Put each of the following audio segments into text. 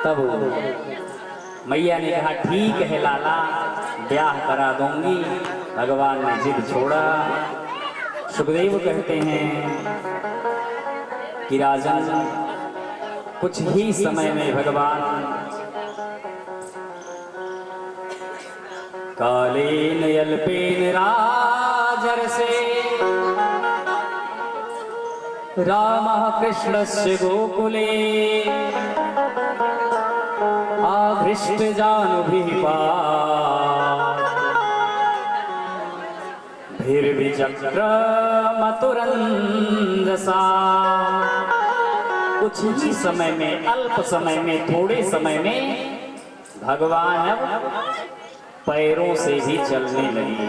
तब मैया ने कहा ठीक है लाला, ब्याह करा दूंगी। भगवान ने जिद छोड़ा। सुखदेव कहते हैं कि राजन, कुछ ही समय में भगवान कालेन अल्पेन राजर्षे रामः कृष्णस्य गोकुले आधृष्ट जानुभिः भिर्विचक्रमतुरंदसा। कुछ ही समय में, अल्प समय में, थोड़े समय में भगवान अब पैरों से भी चलने लगे।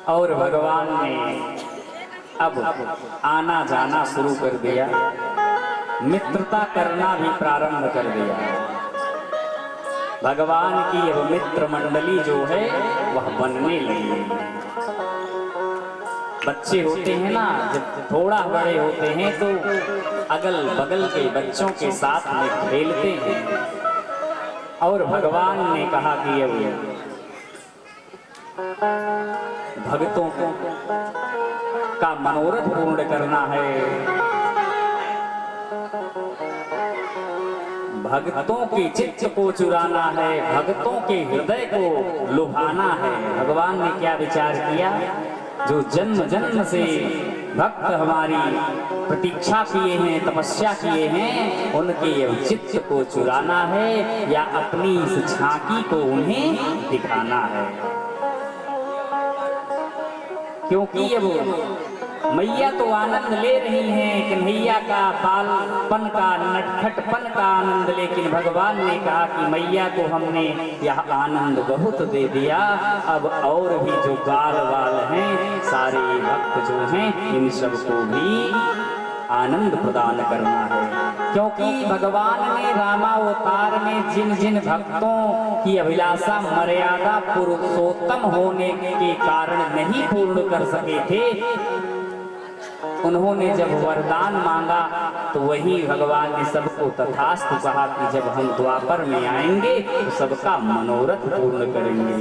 और भगवान ने अब आना जाना शुरू कर दिया, मित्रता करना भी प्रारंभ कर दिया। भगवान की अब मित्र मंडली जो है वह बनने लगी। बच्चे होते हैं ना, जब थोड़ा बड़े होते हैं तो अगल बगल के बच्चों के साथ में खेलते हैं। और भगवान ने कहा कि अब भक्तों का मनोरथ पूर्ण करना है, भक्तों के चित्त को चुराना है, भक्तों के हृदय को लुभाना है। भगवान ने क्या विचार किया, जो जन्म जन्म से भक्त हमारी प्रतीक्षा किए हैं, तपस्या किए हैं, उनके चित्त को चुराना है या अपनी इस झांकी को उन्हें दिखाना है। क्योंकि अब मैया तो आनंद ले रही हैं कन्हैया का बालपन का, नटखटपन का आनंद, लेकिन भगवान ने कहा कि मैया को हमने यह आनंद बहुत दे दिया, अब और भी जो बाल बाल हैं, सारे भक्त जो हैं, इन सबको भी आनंद प्रदान करना है। क्योंकि भगवान ने रामावतार में जिन जिन भक्तों की अभिलाषा मर्यादा पुरुषोत्तम होने के कारण नहीं पूर्ण कर सके थे, उन्होंने जब वरदान मांगा तो वही भगवान ने सबको तथास्तु कहा कि जब हम द्वापर में आएंगे तो सबका मनोरथ पूर्ण करेंगे।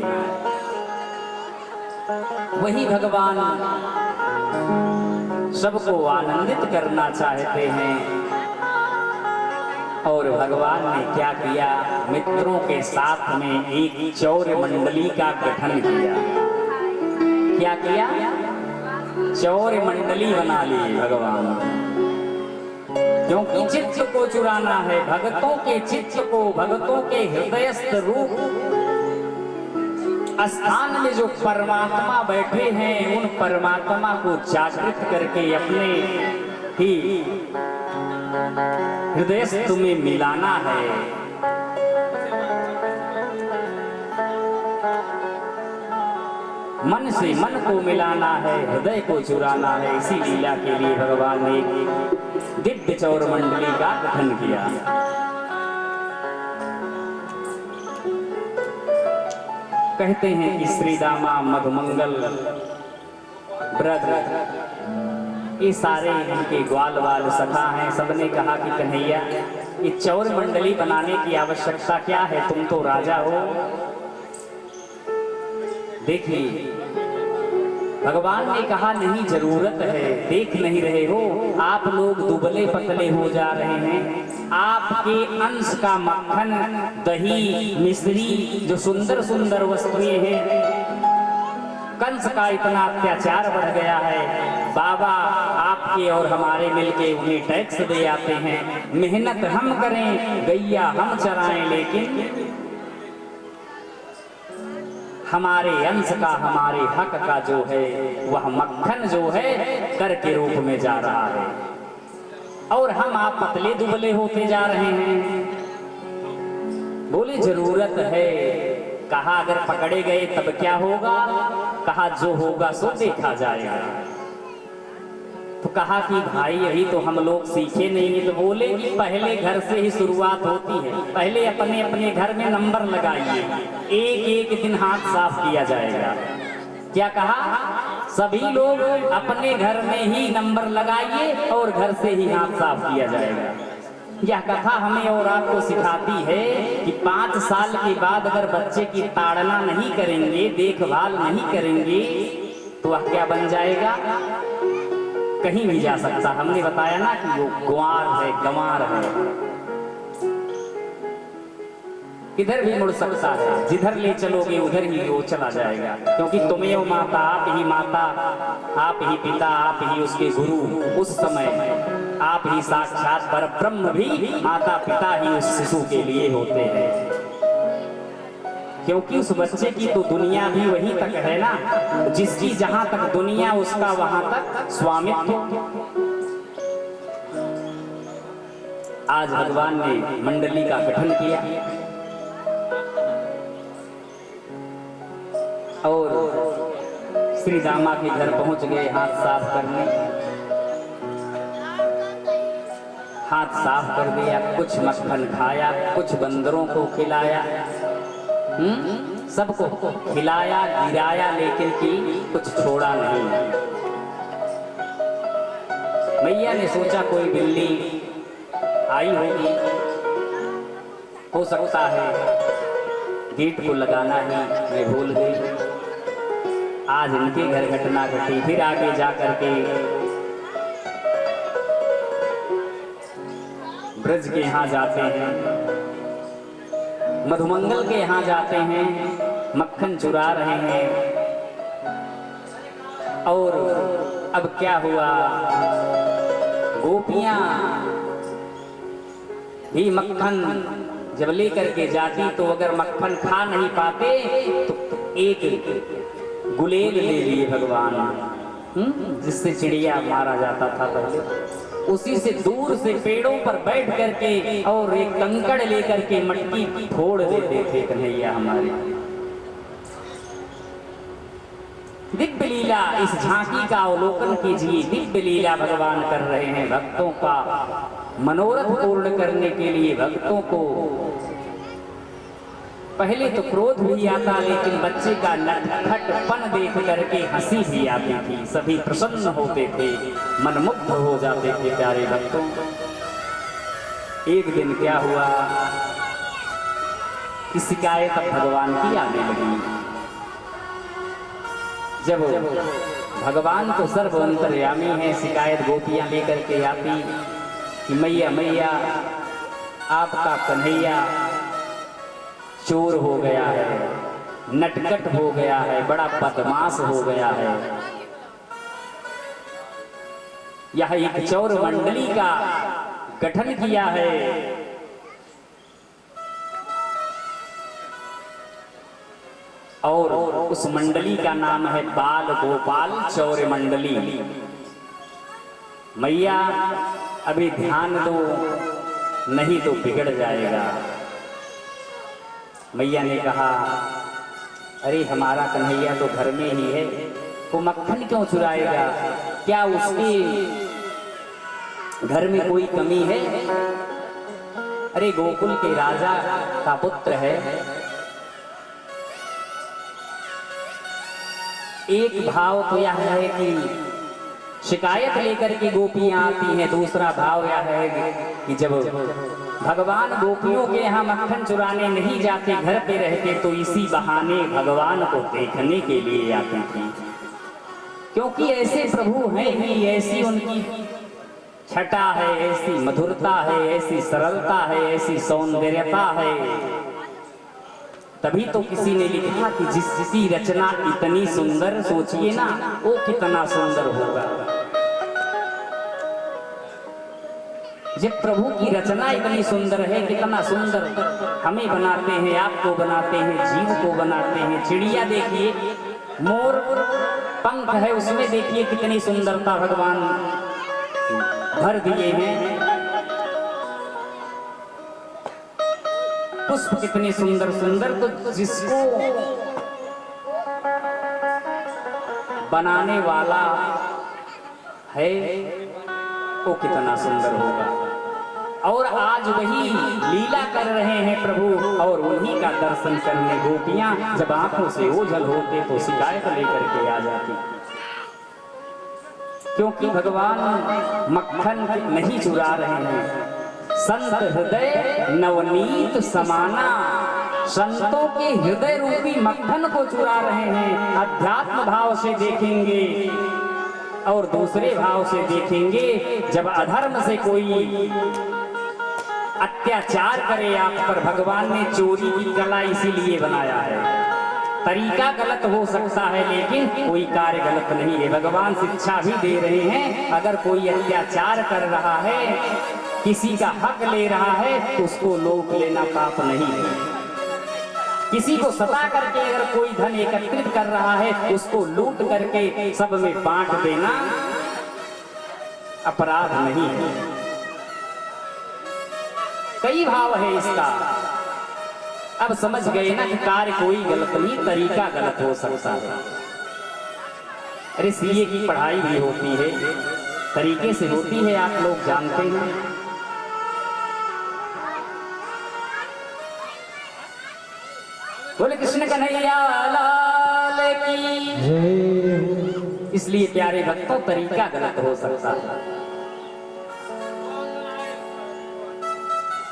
वही भगवान सबको आनंदित करना चाहते हैं। और भगवान ने क्या किया, मित्रों के साथ में एक चौर्य मंडली का गठन किया। क्या किया, चौर्य मंडली बना ली भगवान। क्योंकि चित्त को चुराना है, भक्तों के चित्त को, भक्तों के हृदयस्थ रूप स्थान में जो परमात्मा बैठे हैं, उन परमात्मा को जागृत करके अपने ही हृदयस्थ में मिलाना है। मन से मन को मिलाना है, हृदय को चुराना है। इसी लीला के लिए भगवान ने एक दिव्य चौर मंडली का गठन किया। कहते हैं कि श्री दामा, मधुमंगल, ब्रज, ये सारे इनके ग्वाल वाल सखा हैं। सबने कहा कि कन्हैया, ये चौर मंडली बनाने की आवश्यकता क्या है, तुम तो राजा हो। देखिए भगवान ने कहा नहीं जरूरत है, देख नहीं रहे हो आप लोग दुबले पतले हो जा रहे हैं, आपके अंश का मक्खन, दही, मिश्री, जो सुंदर सुंदर वस्तुएं हैं, कंस का इतना अत्याचार बढ़ गया है। बाबा आपके और हमारे मिलके उन्हें टैक्स दे आते हैं, मेहनत हम करें, गैया हम चराएं, लेकिन हमारे अंश का, हमारे हक का जो है वह मक्खन जो है कर के रूप में जा रहा है, और हम आप पतले दुबले होते जा रहे हैं। बोले जरूरत है। कहा अगर पकड़े गए तब क्या होगा, कहा जो होगा सो देखा जाएगा। तो कहा कि भाई यही तो हम लोग सीखे नहीं है। तो बोले कि पहले घर से ही शुरुआत होती है, पहले अपने अपने घर में नंबर लगाइए, एक एक दिन हाथ साफ किया जाएगा। क्या कहा, सभी लोग अपने घर में ही नंबर लगाइए और घर से ही हाथ साफ किया जाएगा। यह कथा हमें और आपको सिखाती है कि 5 साल के बाद अगर बच्चे की ताड़ना नहीं करेंगे, देखभाल नहीं करेंगे, तो वह क्या बन जाएगा? कहीं भी जा सकता। हमने बताया ना कि वो ग्वार है, गंवार है, किधर भी मुड़ सकता है, जिधर ले चलोगे उधर ही वो चला जाएगा। क्योंकि तुम्हें माता, आप ही माता, आप ही पिता, आप ही उसके गुरु। उस समय आप ही साक्षात पर ब्रह्म भी माता पिता ही उस शिशु के लिए होते हैं। क्योंकि उस बच्चे की तो दुनिया भी वहीं तक है ना, जिसकी जहां तक दुनिया उसका वहां तक स्वामित्व। आज भगवान ने मंडली का गठन किया और श्री दामा के घर पहुंच गए हाथ साफ करने। हाथ साफ कर दिया, कुछ मक्खन खाया, कुछ बंदरों को खिलाया, सबको खिलाया गिराया, लेकिन कि कुछ छोड़ा नहीं। मैया ने सोचा कोई बिल्ली आई होगी, हो सकता है गेट को लगाना ही मैं भूल गई। आज इनके घर घटना घटी। फिर आगे जाकर के ब्रज के यहाँ जाते हैं, मधुमंगल के यहाँ जाते हैं, मक्खन चुरा रहे हैं। और अब क्या हुआ, गोपियां भी मक्खन जब लेकर के जाती तो अगर मक्खन खा नहीं पाते तो एक गुलेल ले लिए भगवान, जिससे चिड़िया मारा जाता था पहले, उसी से दूर से पेड़ों पर बैठ करके और एक कंकड़ लेकर के मटकी फोड़ देते थे कन्हैया हमारे। दिव्य लीला, इस झांकी का अवलोकन कीजिए। दिव्य लीला भगवान कर रहे हैं, भक्तों का मनोरथ पूर्ण करने के लिए। भक्तों को पहले तो क्रोध भी आता, लेकिन बच्चे का नटखटपन देख करके हंसी भी आती थी। सभी प्रसन्न होते थे, मनमुग्ध हो जाते थे प्यारे भक्तों। एक दिन क्या हुआ कि शिकायत अब भगवान की आने लगी। जब भगवान तो सर्व अंतर्यामी है, शिकायत गोपियां लेकर के आती कि मैया मैया आपका कन्हैया चोर हो गया है, नटखट हो गया है, बड़ा बदमाश हो गया है। यह एक चौर मंडली का गठन किया है और उस मंडली का नाम है बाल गोपाल चौर मंडली। मैया अभी ध्यान दो, नहीं तो बिगड़ जाएगा। मैया ने कहा, अरे हमारा कन्हैया तो घर में ही है, वो मक्खन क्यों चुराएगा? क्या उसके घर में कोई कमी है? अरे गोकुल के राजा का पुत्र है। एक भाव तो यह है कि शिकायत लेकर के गोपियां आती हैं, दूसरा भाव यह है कि जब भगवान गोपियों के यहाँ मक्खन चुराने नहीं जाते, घर पे रहते, तो इसी बहाने भगवान को देखने के लिए आती थी। क्योंकि ऐसे प्रभु हैं ही, ऐसी उनकी छटा है, ऐसी मधुरता है, ऐसी सरलता है, ऐसी सौंदर्यता है। तभी तो किसी ने लिखा कि जिसकी रचना इतनी सुंदर, सोचिए ना वो कितना सुंदर होगा। जब प्रभु की रचना इतनी सुंदर है, कितना सुंदर हमें बनाते हैं, आपको बनाते हैं, जीव को बनाते हैं। चिड़िया देखिए, मोर पंख है, उसमें देखिए कितनी सुंदरता भगवान भर दिए हैं। पुष्प कितने सुंदर सुंदर, तो जिसको बनाने वाला है वो कितना सुंदर होगा। और आज वही लीला कर रहे हैं प्रभु, और उन्हीं का दर्शन करने गोपियां जब आंखों से ओझल होते तो शिकायत लेकर के आ जाती। क्योंकि भगवान मक्खन नहीं चुरा रहे हैं। संत हृदय नवनीत समाना, संतों के हृदय रूपी मक्खन को चुरा रहे हैं। अध्यात्म भाव से देखेंगे और दूसरे भाव से देखेंगे। जब अधर्म से कोई अत्याचार करे आप पर, भगवान ने चोरी की कला इसीलिए बनाया है। तरीका गलत हो सकता है लेकिन कोई कार्य गलत नहीं है। भगवान शिक्षा भी दे रहे हैं, अगर कोई अत्याचार कर रहा है, किसी का हक ले रहा है, तो उसको लूट लेना पाप नहीं है। किसी को सता करके अगर कोई धन एकत्रित कर रहा है, उसको लूट करके सब में बांट देना अपराध नहीं है। कई भाव है इसका। अब समझ गए ना कि कार्य कोई गलत नहीं, तरीका गलत हो सकता है। अरे सीए की पढ़ाई भी होती है, तरीके से होती है, आप लोग जानते हैं। बोले कृष्ण कन्हैया लाल की जय। इसलिए प्यारे भक्तों, तरीका गलत हो सकता है।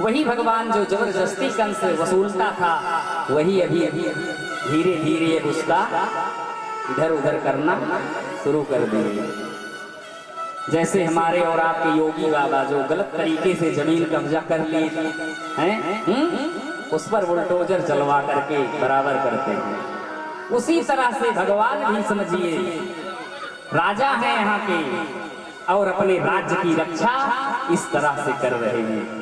वही भगवान जो जबरदस्ती कंस से वसूलता था, वही अभी धीरे धीरे उसका इधर उधर करना शुरू कर दिए। जैसे हमारे और आपके योगी बाबा जो गलत तरीके से जमीन कब्जा कर ली हैं, उस पर बुलडोजर चलवा करके बराबर करते हैं। उसी तरह से भगवान भी समझिए राजा हैं यहाँ के, और अपने राज्य की रक्षा इस तरह से कर रहे हैं।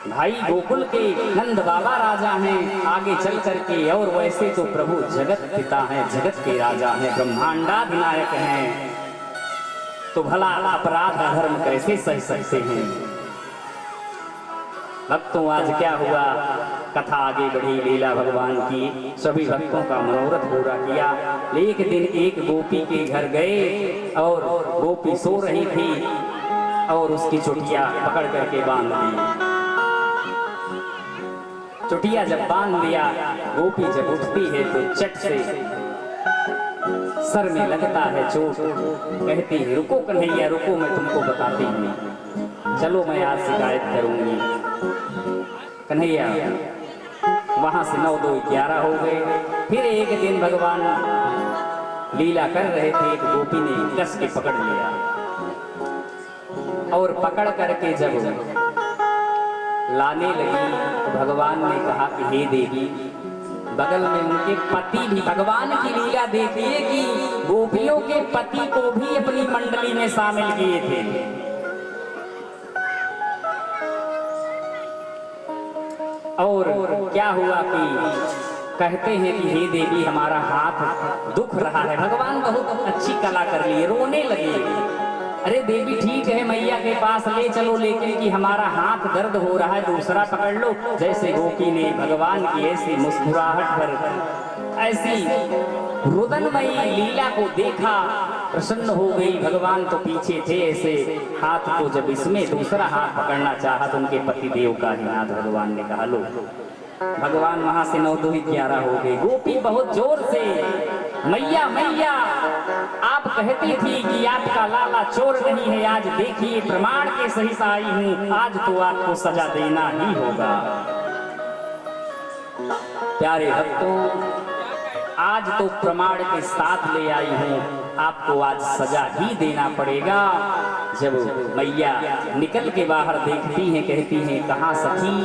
भाई गोकुल के नंद बाबा राजा हैं आगे चल करके, और वैसे तो प्रभु जगत पिता हैं, जगत के राजा हैं, ब्रह्मांडाधिनायक हैं। तो भला अपराध अधर्म कैसे सह सकते हैं? भक्तों, आज क्या हुआ? कथा आगे बढ़ी, लीला भगवान की सभी भक्तों का मनोरथ पूरा किया। एक दिन एक गोपी के घर गए और गोपी सो रही थी और उसकी चुटिया पकड़ करके बांध दी। चुटिया जब बांध दिया, गोपी जब उठती है तो चट से सर में लगता है चोट। कहती है रुको कन्हैया रुको, मैं तुमको बताती हूँ, चलो मैं आज शिकायत करूंगी। कन्हैया वहां से 9 2 11 हो गए। फिर एक दिन भगवान लीला कर रहे थे, एक गोपी ने कस के पकड़ लिया और पकड़ करके जब लाने लगी तो भगवान ने कहा कि हे देवी, बगल में उनके पति भी, भगवान की लीला देखिए कि गोपियों के पति को भी अपनी मंडली में शामिल किए थे। और क्या हुआ कि कहते हैं कि हे देवी हमारा हाथ दुख रहा है। भगवान बहुत अच्छी कला कर लिए, रोने लगे। अरे देवी ठीक है, मैया के पास ले चलो, लेकिन कि हमारा हाथ दर्द हो रहा है, दूसरा पकड़ लो। जैसे गोपी ने भगवान की ऐसी मुस्कुराहट पर, ऐसी रुदनमयी लीला को देखा, प्रसन्न हो गई। भगवान तो पीछे थे, ऐसे हाथ को जब इसमें दूसरा हाथ पकड़ना चाहा तो उनके पति देव का ही हाथ भगवान ने कहा लो। भगवान वहां से 9 2 11 हो गए। गोपी बहुत जोर से मैया मैया, आप कहती थी कि आपका लाला चोर नहीं है, आज देखिए प्रमाण के सहित आई हूँ, आज तो आपको सजा देना ही होगा। प्यारे भक्तों, आज तो प्रमाण के साथ ले आई हूँ, आपको आज सजा ही देना पड़ेगा। जब मैया निकल के बाहर देखती हैं, कहती हैं कहाँ सखी,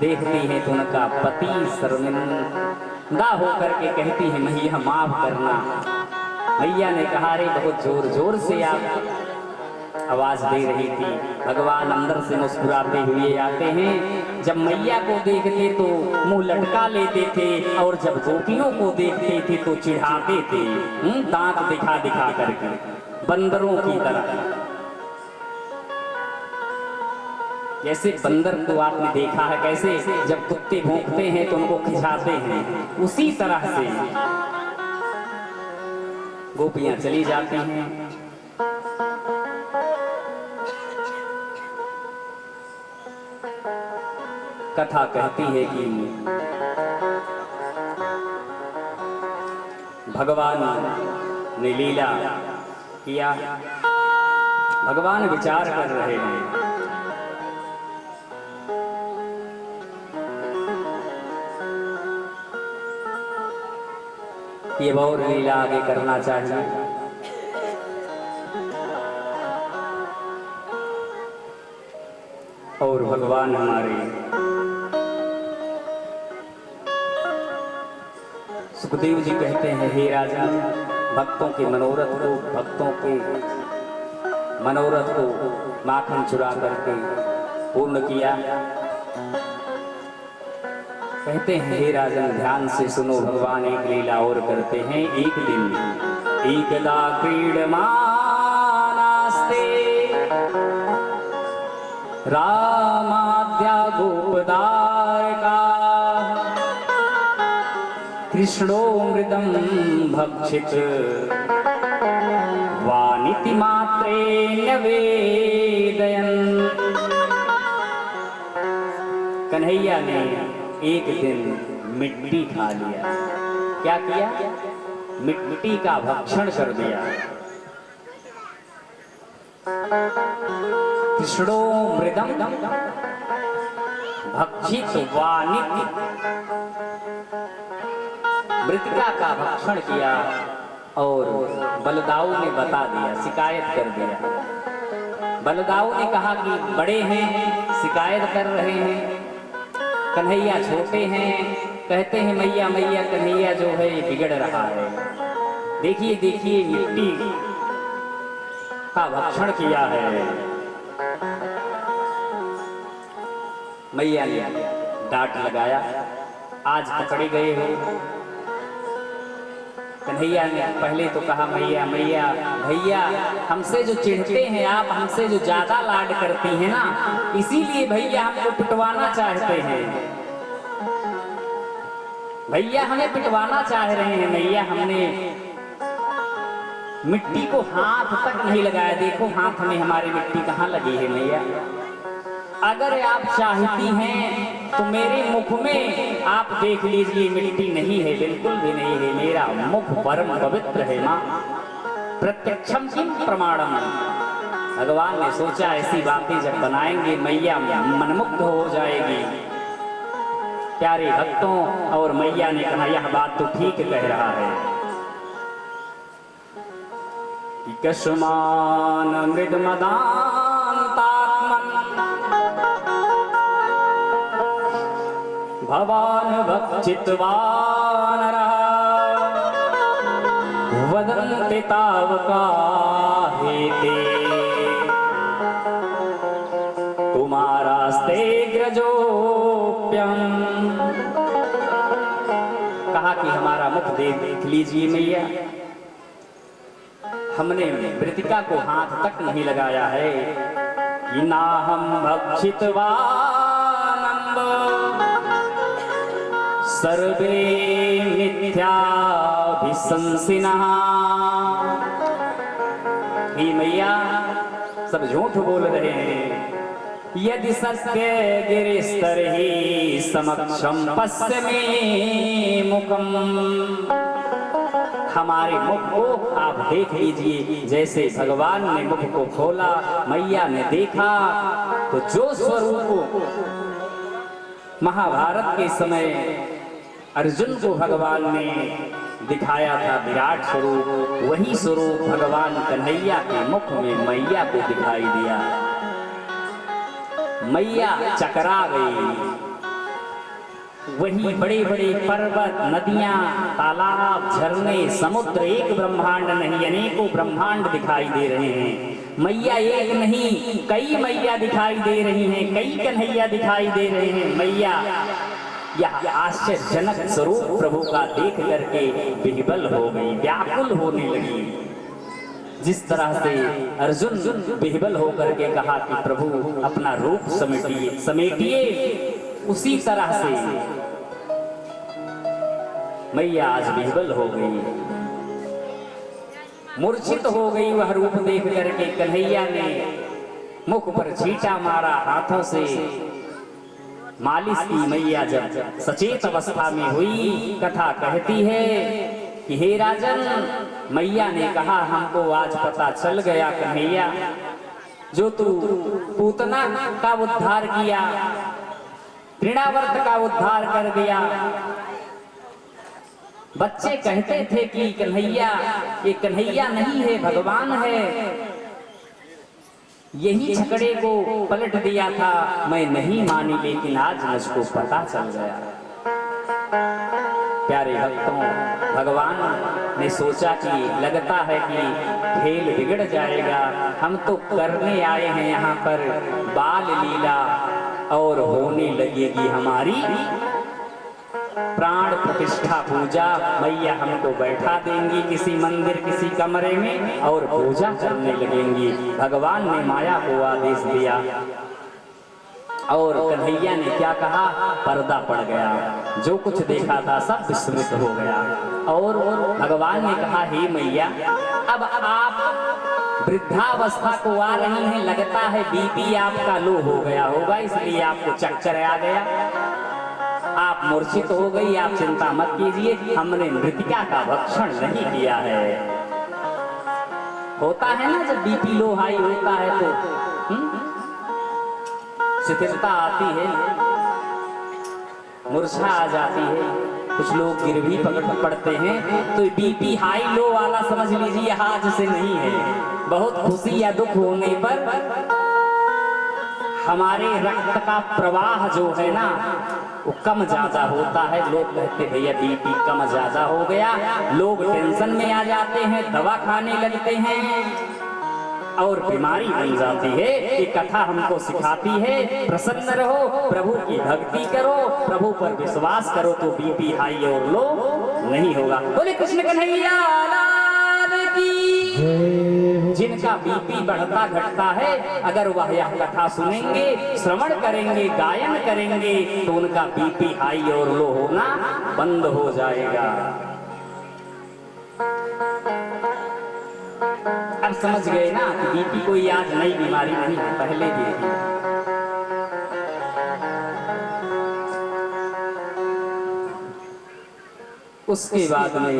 देखती हैं तो उनका पति शर्मिंदा होकर के कहती है मैया माफ करना। मैया ने कहा रे बहुत जोर जोर से आप आवाज दे रही थी। भगवान अंदर से मुस्कुराते हुए आते हैं। जब मैया को देखते तो मुंह लटका लेते थे, और जब गोपियों को देखते थे तो चिढ़ाते थे, दांत दिखा दिखा करके, बंदरों की तरह। जैसे बंदर को आपने देखा है कैसे जब कुत्ते भौंकते हैं तो उनको खिंचाते हैं, उसी तरह से गोपियां चली जाती हैं। कथा कहती है कि भगवान ने लीला किया। भगवान विचार कर रहे हैं। ये और लीला आगे करना चाहिए। और भगवान हमारे सुखदेव जी कहते हैं, हे राजा, भक्तों के मनोरथ को माखन चुरा करके पूर्ण किया। कहते हैं, हे राजन, ध्यान से सुनो, भगवान एक लीला और करते हैं। एक दिन एकदा क्रीडमानास्ते रामाद्या गोपदायका कृष्णो मृदं भक्षित वानिति मात्रेण वेदयन्। कन्हैया ने एक दिन मिट्टी खा लिया। क्या किया? मिट्टी का भक्षण कर दिया। कृष्णो मृदं भक्षित वानिति, मृतिका का भक्षण किया। और बलदाऊ ने बता दिया, शिकायत कर दिया। बलदाऊ ने कहा कि बड़े हैं, शिकायत कर रहे हैं, कन्हैया छोटे हैं। कहते हैं, मैया मैया, कन्हैया जो है बिगड़ रहा है। देखिए देखिए, मिट्टी का भक्षण किया है। मैया ने डांट लगाया, आज पकड़े गए हो। कन्हैया ने पहले तो कहा, मैया मैया, भैया हमसे जो चिढ़ते हैं आप, हमसे जो ज्यादा लाड करती हैं ना, इसीलिए भैया हमको पिटवाना चाहते हैं। भैया हमें पिटवाना चाह रहे हैं। मैया, हमने मिट्टी को हाथ तक नहीं लगाया। देखो हाथ में हमारी मिट्टी कहाँ लगी है। मैया, अगर आप चाहती हैं तो मेरे मुख में आप देख लीजिए, मिट्टी नहीं है, बिल्कुल भी नहीं है। मेरा मुख परम पवित्र है माँ, प्रत्यक्षम किम प्रमाणम। भगवान ने सोचा, ऐसी बातें जब बनाएंगे मैया मनमुग्ध हो जाएगी। प्यारे भक्तों, और मैया ने कहा, यह बात तो ठीक कह रहा है। कस्मान मृदमदान्तात्मन् भवान् भक्षितवानरः वदन्ति तावकाहेते कुमारास्ते ग्रजोप्यम्। कहा कि हमारा मुख देख लीजिए मैया, हमने मृतिका को हाथ तक नहीं लगाया है। नाहं भक्षितवानम्ब सर्वे मिथ्याभिशंसिनः। हे मैया, सब झूठ बोल रहे हैं। यदि सत्य गिरिस्तर्हि समक्षम पश्यमे मुखम। हमारे मुख को आप देख लीजिए। जैसे भगवान ने मुख को खोला, मैया ने देखा, तो जो स्वरूप महाभारत के समय अर्जुन को भगवान ने दिखाया था, विराट स्वरूप, वही स्वरूप भगवान कन्हैया के मुख में मैया को दिखाई दिया। मैया चकरा गई। वही बड़े बड़े पर्वत, नदियां, तालाब, झरने, समुद्र, एक ब्रह्मांड नहीं अनेकों ब्रह्मांड दिखाई दे रहे हैं। मैया एक नहीं, कई मैया दिखाई दे रही हैं, कई कन्हैया दिखाई दे रहे हैं। मैया यह आश्चर्यजनक स्वरूप प्रभु का देख करके विह्वल हो गई, व्याकुल होने लगी। जिस तरह से अर्जुन विह्वल होकर के कहा कि प्रभु अपना रूप समेटिए, उसी तरह से मैया आज विह्वल हो गई, मूर्छित हो गई। वह रूप देख करके कन्हैया ने मुख पर छींटा मारा हाथों से, मालिश की। मैया जब सचेत अवस्था में हुई, कथा कहती है कि हे राजन, मैया ने कहा हमको आज पता चल गया कन्हैया, जो तू पूतना का उद्धार किया, तृणावर्त का उद्धार कर दिया। बच्चे कहते थे कि कन्हैया ये कन्हैया नहीं है भगवान है, यही झगड़े को पलट दिया था, मैं नहीं मानी, लेकिन आज मुझको पता चल गया। प्यारे भक्तों, भगवान ने सोचा कि लगता है कि खेल बिगड़ जाएगा, हम तो करने आए हैं यहाँ पर बाल लीला और होने लगेगी हमारी प्राण प्रतिष्ठा पूजा। मैया हमको बैठा देंगी किसी मंदिर किसी कमरे में और पूजा करने लगेंगी। भगवान ने माया को आदेश दिया और कन्हैया ने क्या कहा, पर्दा पड़ गया, जो कुछ देखा था सब विस्मृत हो गया। और भगवान ने कहा, हे मैया, अब आप वृद्धावस्था को आ रही हैं, लगता है बीपी आपका लो हो गया होगा, इसलिए आपको चक्कर आ गया, आप मूर्छित हो गई, आप चिंता मत कीजिए, हमने मृतिका का भक्षण नहीं किया है। होता है ना जब बीपी लो हाई होता है तो शिथिलता आती है, मूर्छा आ जाती है, कुछ लोग गिर भी पड़ते हैं, तो बीपी हाई लो वाला समझ लीजिए आज से नहीं है। बहुत खुशी या दुख होने पर हमारे रक्त का प्रवाह जो है ना वो कम ज्यादा होता है। लोग कहते भैया बीपी कम ज्यादा हो गया, लोग टेंशन में आ जाते हैं, दवा खाने लगते हैं और बीमारी बन जाती है। ये कथा हमको सिखाती है प्रसन्न रहो, प्रभु की भक्ति करो, प्रभु पर विश्वास करो तो बीपी हाई और लो नहीं होगा। बोले कृष्ण कन्हैया लाल की। जिनका बीपी बढ़ता घटता है, अगर वह यह कथा सुनेंगे, श्रवण करेंगे, गायन करेंगे तो उनका बीपी हाई और लो होना बंद हो जाएगा। अब समझ गए ना कि बीपी कोई आज नई बीमारी नहीं है, पहले भी थी। उसके बाद में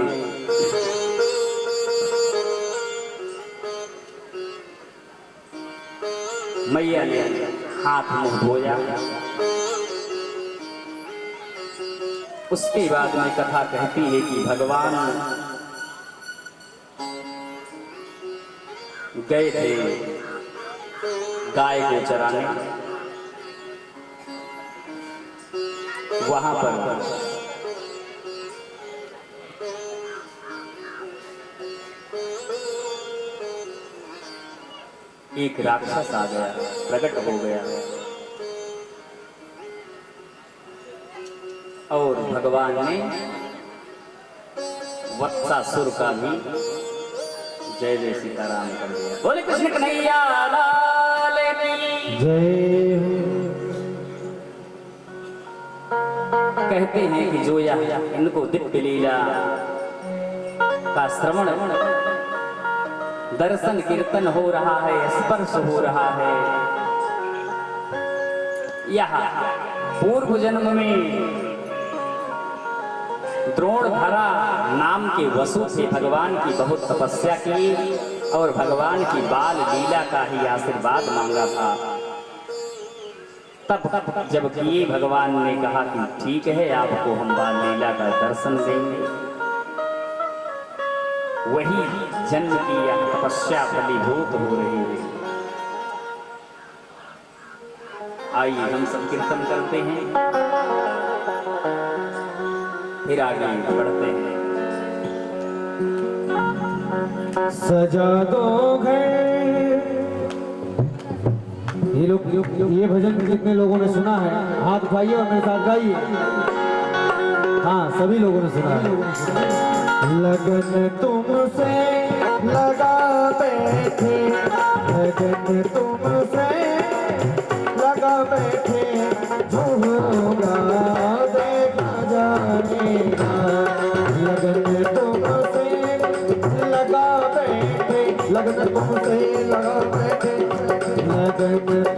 मैया ने हाथ मुंह धोया। उसके बाद में कथा कहती है कि भगवान गए थे गाय को चराने, वहां पर एक राक्षस आ गया, प्रकट हो गया और भगवान ने वत्सासुर का भी जय जय सीताराम कर दिया। बोले कृष्ण कन्हैया लाल की जय। कहते हैं कि जो यह इनको दिव्य लीला का श्रवण दर्शन कीर्तन हो रहा है, स्पर्श हो रहा है, यह पूर्व जन्म में द्रोणधरा नाम के वसु से भगवान की बहुत तपस्या की और भगवान की बाल लीला का ही आशीर्वाद मांगा था। तब जब किए भगवान ने कहा कि ठीक है, आपको हम बाल लीला का दर्शन देंगे। वही जन्म की यह तपस्या फलीभूत हो रही है। आइए हम सब कीर्तन करते हैं, फिर आगे बढ़ते हैं। सजा दो घर। ये भजन जितने लोगों ने सुना है हाथ उठाइए और मेरे साथ गाइए। हाँ, सभी लोगों ने सुना है। लगन तुमसे लगा बैठे, लगन तुमसे लगा बैठे, जो होगा देखा जाएगा। लगन तुमसे लगा बैठे, लगन तुमसे लगा बैठे, लगन